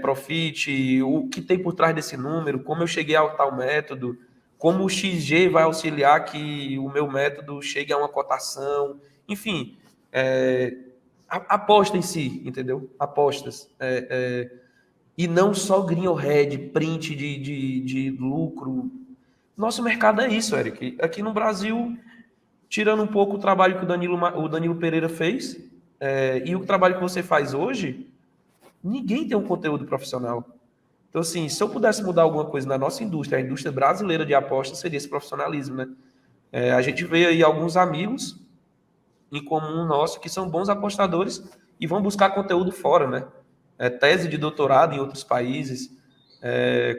Profit, o que tem por trás desse número, como eu cheguei ao tal método, como o XG vai auxiliar que o meu método chegue a uma cotação, enfim, aposta em si, entendeu? Apostas. E não só green ou red, print de lucro. Nosso mercado é isso, Eric. Aqui no Brasil, tirando um pouco o trabalho que o Danilo Pereira fez, e o trabalho que você faz hoje, ninguém tem um conteúdo profissional. Então, assim, se eu pudesse mudar alguma coisa na nossa indústria, a indústria brasileira de apostas, seria esse profissionalismo, né? A gente vê aí alguns amigos em comum nosso que são bons apostadores e vão buscar conteúdo fora, né? Tese de doutorado em outros países,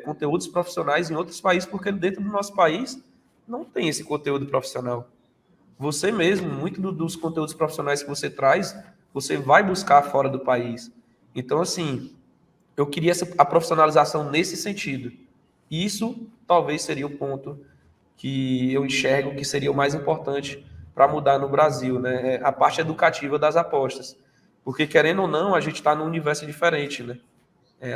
conteúdos profissionais em outros países, porque dentro do nosso país não tem esse conteúdo profissional. Você mesmo, muito dos conteúdos profissionais que você traz, você vai buscar fora do país. Então, assim, eu queria a profissionalização nesse sentido. Isso talvez seria o ponto que eu enxergo que seria o mais importante para mudar no Brasil, né? A parte educativa das apostas. Porque, querendo ou não, a gente está num universo diferente, né?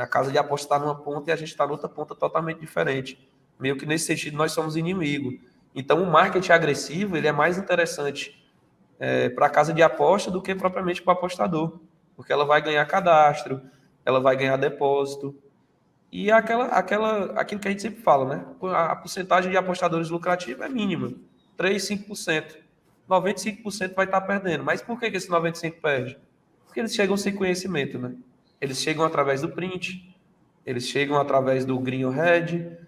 A casa de apostas está numa ponta e a gente está noutra ponta totalmente diferente. Meio que nesse sentido nós somos inimigos. Então, o marketing agressivo ele é mais interessante para a casa de aposta do que propriamente para o apostador. Porque ela vai ganhar cadastro, ela vai ganhar depósito. E aquilo que a gente sempre fala, né? A porcentagem de apostadores lucrativos é mínima, 3, 5%. 95% vai estar perdendo. Mas por que esse 95% perde? Porque eles chegam sem conhecimento, né? Eles chegam através do print, eles chegam através do green ou red,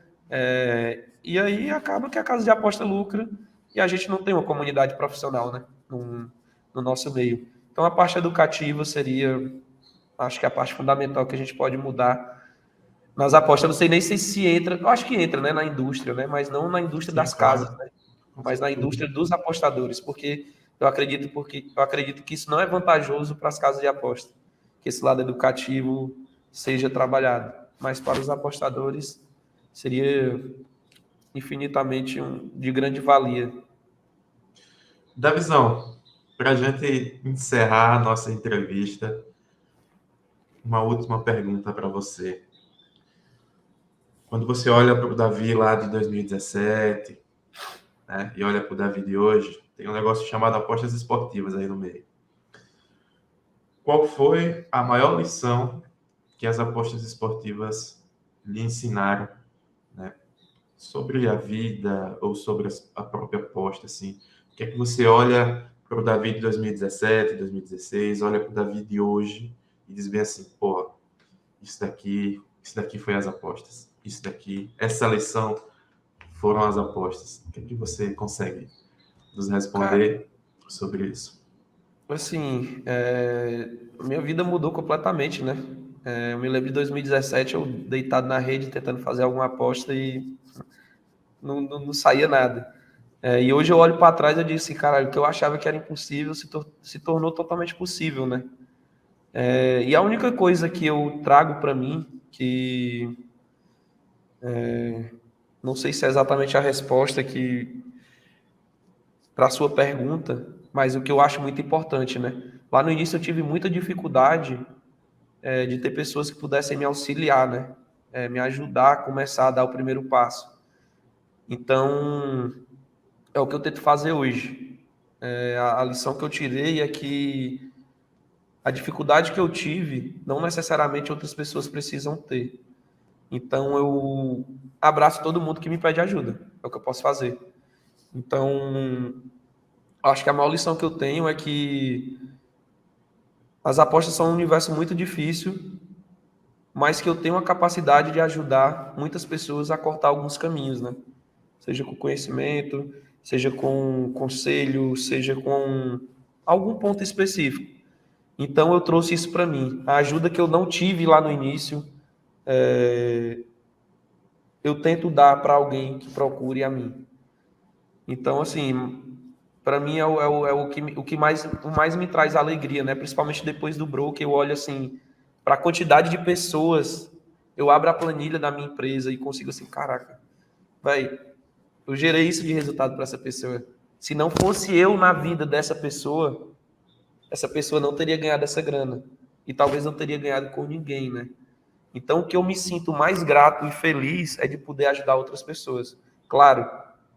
e aí acaba que a casa de aposta lucra e a gente não tem uma comunidade profissional, né? No nosso meio. Então a parte educativa seria, acho que a parte fundamental que a gente pode mudar nas apostas. Eu não sei nem se entra, eu acho que entra, né, na indústria, né? Mas não na indústria Sim, das casas, claro. né? Mas na indústria dos apostadores, porque eu acredito que isso não é vantajoso para as casas de aposta, que esse lado educativo seja trabalhado, mas para os apostadores seria infinitamente de grande valia. Davizão, para a gente encerrar a nossa entrevista, uma última pergunta para você. Quando você olha para o Davi lá de 2017, né, e olha para o Davi de hoje, tem um negócio chamado apostas esportivas aí no meio. Qual foi a maior lição que as apostas esportivas lhe ensinaram, né, sobre a vida ou sobre a própria aposta, assim? O que é que você olha para o Davi de 2017, 2016, olha para o Davi de hoje e diz bem assim, pô, isso daqui foi as apostas. Isso daqui, essa lição foram as apostas. O que é que você consegue nos Cara, responder sobre isso? assim, minha vida mudou completamente, né? Eu me lembro de 2017, eu deitado na rede tentando fazer alguma aposta e não saía nada. E hoje eu olho para trás e eu digo assim, caralho, o que eu achava que era impossível se tornou totalmente possível, né? E a única coisa que eu trago para mim, que não sei se é exatamente a resposta que para a sua pergunta, mas o que eu acho muito importante, né? Lá no início eu tive muita dificuldade de ter pessoas que pudessem me auxiliar, né? Me ajudar a começar a dar o primeiro passo. Então, é o que eu tento fazer hoje. A lição que eu tirei é que a dificuldade que eu tive, não necessariamente outras pessoas precisam ter. Então, eu abraço todo mundo que me pede ajuda. É o que eu posso fazer. Então, acho que a maior lição que eu tenho é que as apostas são um universo muito difícil, mas que eu tenho a capacidade de ajudar muitas pessoas a cortar alguns caminhos, né? Seja com conhecimento, seja com conselho, seja com algum ponto específico. Então eu trouxe isso para mim. A ajuda que eu não tive lá no início, eu tento dar para alguém que procure a mim. Então, assim, para mim é o que mais me traz alegria, né? Principalmente depois do broker, eu olho assim para a quantidade de pessoas, eu abro a planilha da minha empresa e consigo assim, caraca, vai, eu gerei isso de resultado para essa pessoa. Se não fosse eu na vida dessa pessoa, essa pessoa não teria ganhado essa grana e talvez não teria ganhado com ninguém, né? Então, o que eu me sinto mais grato e feliz é de poder ajudar outras pessoas. Claro,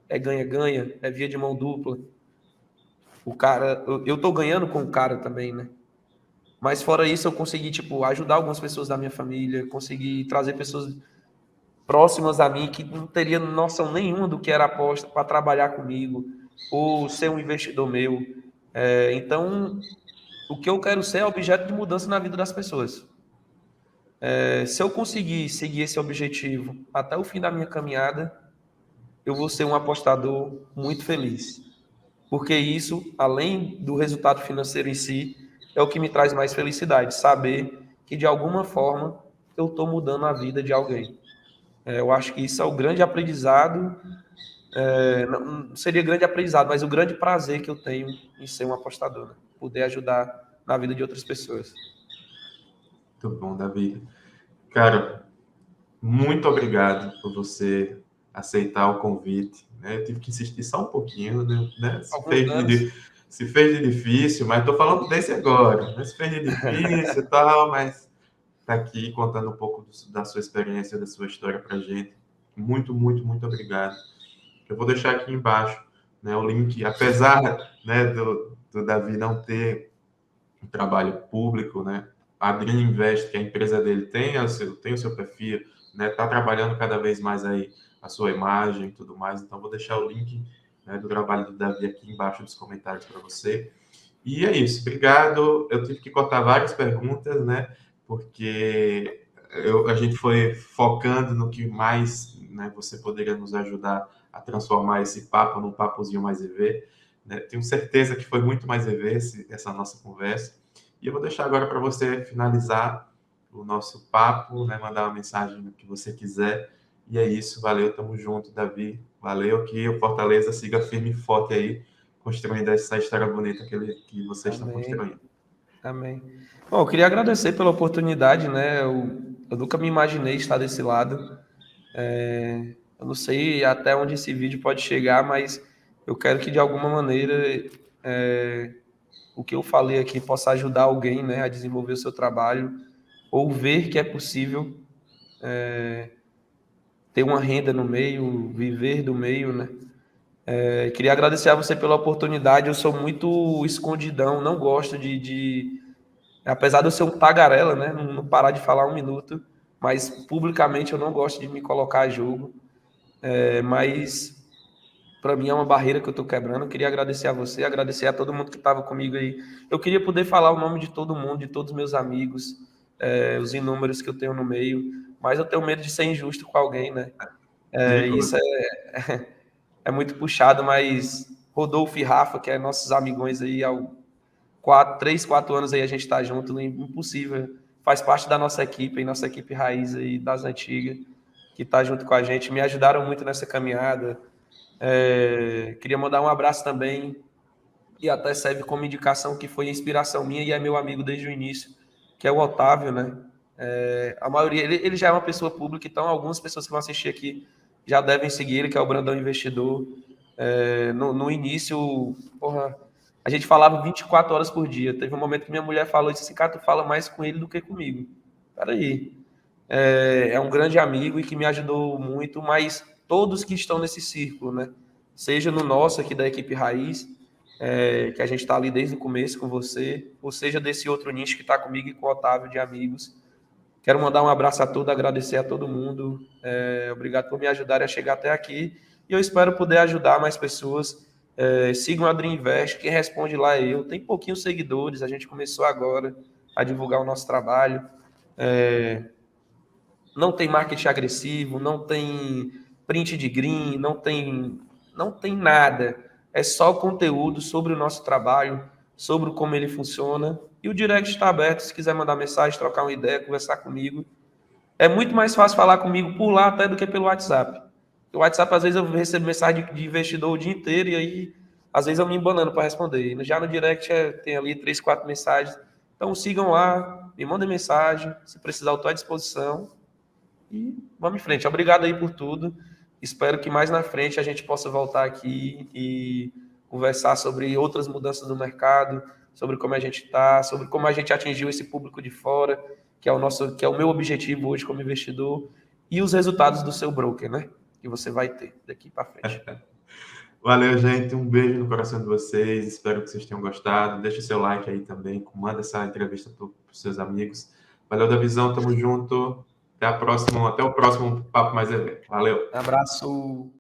é ganha-ganha, é via de mão dupla. O cara, eu tô ganhando com o cara também, né? Mas fora isso, eu consegui, tipo, ajudar algumas pessoas da minha família, consegui trazer pessoas próximas a mim que não teria noção nenhuma do que era aposta para trabalhar comigo ou ser um investidor meu. Então, o que eu quero ser é objeto de mudança na vida das pessoas. Se eu conseguir seguir esse objetivo até o fim da minha caminhada, eu vou ser um apostador muito feliz. Porque isso, além do resultado financeiro em si, é o que me traz mais felicidade, saber que de alguma forma eu estou mudando a vida de alguém. Eu acho que isso é o grande aprendizado, não seria grande aprendizado, mas o grande prazer que eu tenho em ser um apostador, né? Poder ajudar na vida de outras pessoas. Muito bom, Davi. Cara, muito obrigado por você aceitar o convite, né? Eu tive que insistir só um pouquinho, né? Alguns anos. Se fez de difícil, mas estou falando desse agora, né? Se fez de difícil e tal, mas está aqui contando um pouco da sua experiência, da sua história para gente. Muito, muito, muito obrigado. Eu vou deixar aqui embaixo, né, o link, apesar, né, do Davi não ter um trabalho público, né? A Dream Invest, que é a empresa dele, tem o seu perfil, né? Está trabalhando cada vez mais aí a sua imagem e tudo mais. Então, vou deixar o link, né, do trabalho do Davi aqui embaixo dos comentários para você. E é isso. Obrigado. Eu tive que cortar várias perguntas, né? Porque a gente foi focando no que mais, né, você poderia nos ajudar a transformar esse papo num papozinho mais EV. Né? Tenho certeza que foi muito mais EV essa nossa conversa. E eu vou deixar agora para você finalizar o nosso papo, né? Mandar uma mensagem no que você quiser. E é isso. Valeu, tamo junto, Davi. Valeu, que o Fortaleza siga firme e forte aí, construindo essa história bonita que vocês estão Amém. construindo. Amém. Bom, eu queria agradecer pela oportunidade, né? Eu nunca me imaginei estar desse lado. Eu não sei até onde esse vídeo pode chegar, mas eu quero que de alguma maneira o que eu falei aqui possa ajudar alguém, né, a desenvolver o seu trabalho ou ver que é possível ter uma renda no meio, viver do meio, né? Queria agradecer a você pela oportunidade. Eu sou muito escondidão, não gosto apesar de eu ser um tagarela, né, não parar de falar um minuto, mas publicamente eu não gosto de me colocar a jogo. Mas para mim é uma barreira que eu estou quebrando. Eu queria agradecer a você, agradecer a todo mundo que estava comigo aí. Eu queria poder falar o nome de todo mundo, de todos os meus amigos, os inúmeros que eu tenho no meio, mas eu tenho medo de ser injusto com alguém, né? Isso Perigoso. é muito puxado, mas Rodolfo e Rafa, que é nossos amigões aí, há 3, 4 anos aí a gente está junto, impossível. Faz parte da nossa equipe raiz aí das antigas, que está junto com a gente, me ajudaram muito nessa caminhada. Queria mandar um abraço também, e até serve como indicação, que foi inspiração minha e é meu amigo desde o início, que é o Otávio, né? A maioria, ele já é uma pessoa pública, então algumas pessoas que vão assistir aqui já devem seguir ele, que é o Brandão Investidor. No início, porra, a gente falava 24 horas por dia. Teve um momento que minha mulher falou, disse assim, cara, tu fala mais com ele do que comigo. Peraí. É um grande amigo e que me ajudou muito, mas todos que estão nesse círculo, né? Seja no nosso aqui da equipe Raiz, que a gente está ali desde o começo com você, ou seja desse outro nicho que está comigo e com o Otávio de amigos. Quero mandar um abraço a todos, agradecer a todo mundo. Obrigado por me ajudarem a chegar até aqui. E eu espero poder ajudar mais pessoas. Sigam a Dream Invest, quem responde lá é eu. Tem pouquinhos seguidores, a gente começou agora a divulgar o nosso trabalho. Não tem marketing agressivo, não tem print de green, não tem nada. É só conteúdo sobre o nosso trabalho, sobre como ele funciona. E o direct está aberto, se quiser mandar mensagem, trocar uma ideia, conversar comigo. É muito mais fácil falar comigo por lá até do que pelo WhatsApp. O WhatsApp, às vezes, eu recebo mensagem de investidor o dia inteiro e aí às vezes eu me embanando para responder. E já no direct tem ali 3, 4 mensagens. Então sigam lá, me mandem mensagem, se precisar eu estou à disposição. E vamos em frente. Obrigado aí por tudo. Espero que mais na frente a gente possa voltar aqui e conversar sobre outras mudanças no mercado, sobre como a gente está, sobre como a gente atingiu esse público de fora, que é o meu objetivo hoje como investidor, e os resultados do seu broker, né? Que você vai ter daqui para frente. Valeu, gente. Um beijo no coração de vocês. Espero que vocês tenham gostado. Deixa o seu like aí também. Manda essa entrevista para os seus amigos. Valeu, Davizão. Tamo junto. Até a próxima. Até o próximo Papo Mais EV. Valeu. Abraço.